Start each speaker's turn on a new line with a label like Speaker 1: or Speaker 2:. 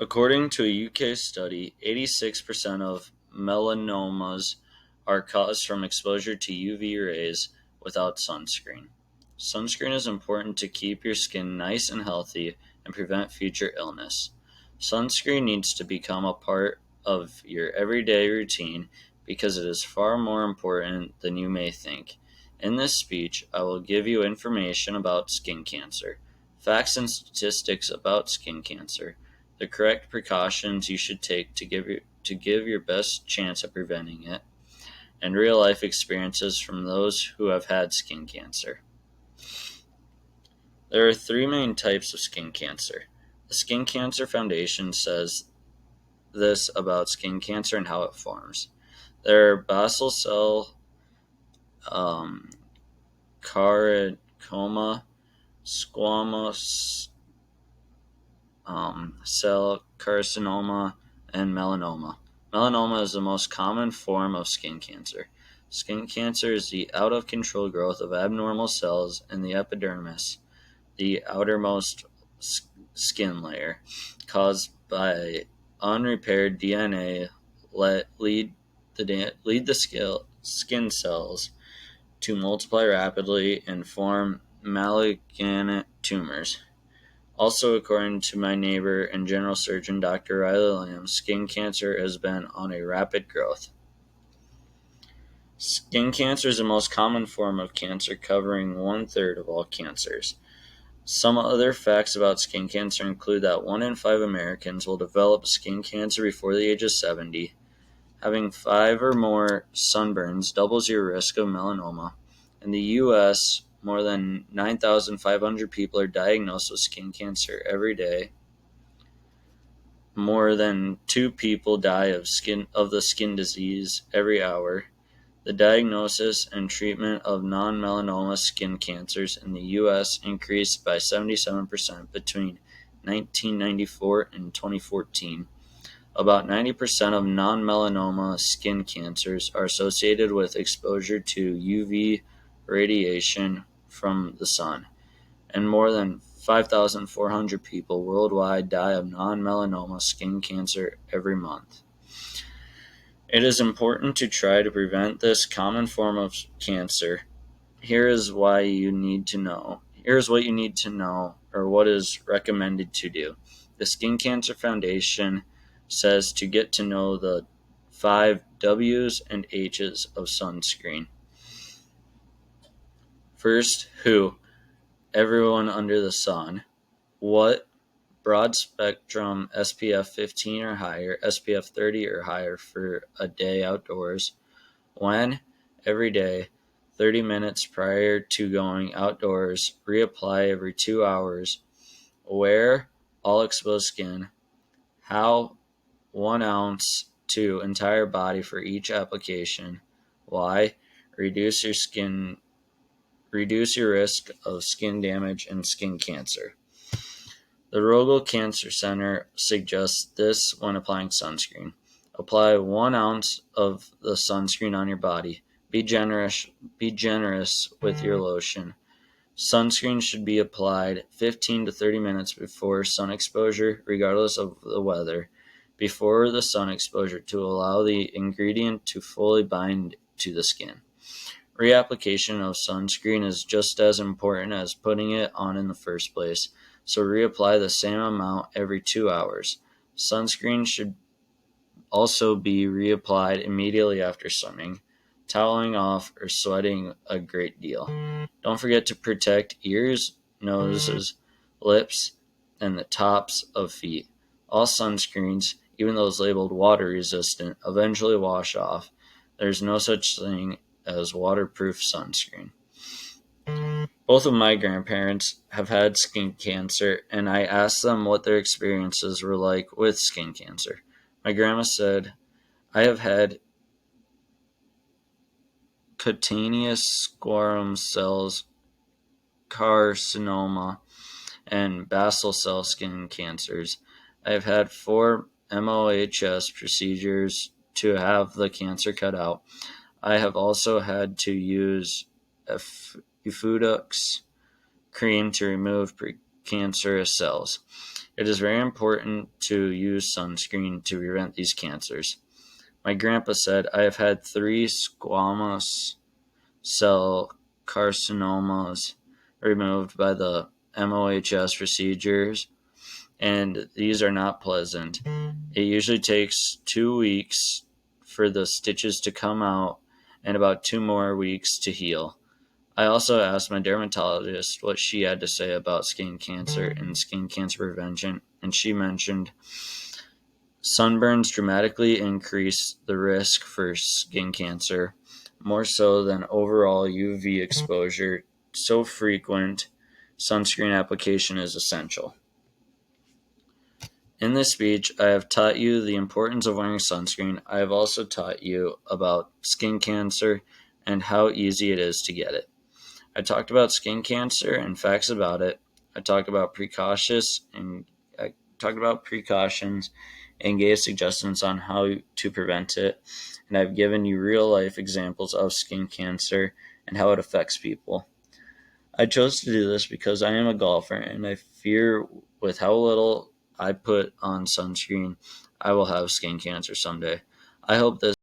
Speaker 1: According to a UK study, 86% of melanomas are caused from exposure to UV rays without sunscreen. Sunscreen is important to keep your skin nice and healthy and prevent future illness. Sunscreen needs to become a part of your everyday routine because it is far more important than you may think. In this speech, I will give you information about skin cancer, facts and statistics about skin cancer, the correct precautions you should take to give your best chance at preventing it, and real life experiences from those who have had skin cancer. There are three main types of skin cancer. The Skin Cancer Foundation says this about skin cancer and how it forms. There are basal cell um, carcinoma, squamous cell carcinoma, and melanoma. Melanoma is the most common form of skin cancer. Skin cancer is the out of control growth of abnormal cells in the epidermis, the outermost skin layer, caused by unrepaired DNA lead the skin cells to multiply rapidly and form malignant tumors. Also, according to my neighbor and general surgeon Dr. Riley Lamb, skin cancer has been on a rapid growth. Skin cancer is the most common form of cancer, covering 1/3 of all cancers. Some other facts about skin cancer include that 1 in 5 Americans will develop skin cancer before the age of 70. Having 5 or more sunburns doubles your risk of melanoma. In the U.S., more than 9,500 people are diagnosed with skin cancer every day. More than 2 people die of the skin disease every hour. The diagnosis and treatment of non-melanoma skin cancers in the U.S. increased by 77% between 1994 and 2014. About 90% of non-melanoma skin cancers are associated with exposure to UV radiation from the sun, and more than 5,400 people worldwide die of non-melanoma skin cancer every month. It is important to try to prevent this common form of cancer. Here is what you need to know, or what is recommended to do. The Skin Cancer Foundation says to get to know the 5 W's and H's of sunscreen. First, who? Everyone under the sun. What? Broad spectrum SPF 15 or higher, SPF 30 or higher for a day outdoors. When? Every day, 30 minutes prior to going outdoors. Reapply every 2 hours. Where? All exposed skin. How? 1 ounce to entire body for each application. Why? Reduce your risk of skin damage and skin cancer. The Rogel Cancer Center suggests this when applying sunscreen. Apply 1 ounce of the sunscreen on your body. Be generous with your lotion. Sunscreen should be applied 15 to 30 minutes before sun exposure, regardless of the weather, before the sun exposure to allow the ingredient to fully bind to the skin. Reapplication of sunscreen is just as important as putting it on in the first place, so reapply the same amount every 2 hours. Sunscreen should also be reapplied immediately after swimming, toweling off, or sweating a great deal. Don't forget to protect ears, noses, lips, and the tops of feet. All sunscreens, even those labeled water resistant, eventually wash off. There's no such thing as waterproof sunscreen. Both of my grandparents have had skin cancer, and I asked them what their experiences were like with skin cancer. My grandma said, I have had cutaneous squamous cell carcinoma and basal cell skin cancers. I have had 4 MOHS procedures to have the cancer cut out. I have also had to use Efudex cream to remove precancerous cells. It is very important to use sunscreen to prevent these cancers. My grandpa said, I have had 3 squamous cell carcinomas removed by the MOHS procedures, and these are not pleasant. It usually takes 2 weeks for the stitches to come out and about 2 more weeks to heal. I also asked my dermatologist what she had to say about skin cancer and skin cancer prevention, and she mentioned sunburns dramatically increase the risk for skin cancer, more so than overall UV exposure. So frequent sunscreen application is essential. In this speech, I have taught you the importance of wearing sunscreen. I have also taught you about skin cancer and how easy it is to get it. I talked about skin cancer and facts about it. I talked about I talked about precautions and gave suggestions on how to prevent it. And I've given you real life examples of skin cancer and how it affects people. I chose to do this because I am a golfer and I fear with how little I put on sunscreen, I will have skin cancer someday. I hope this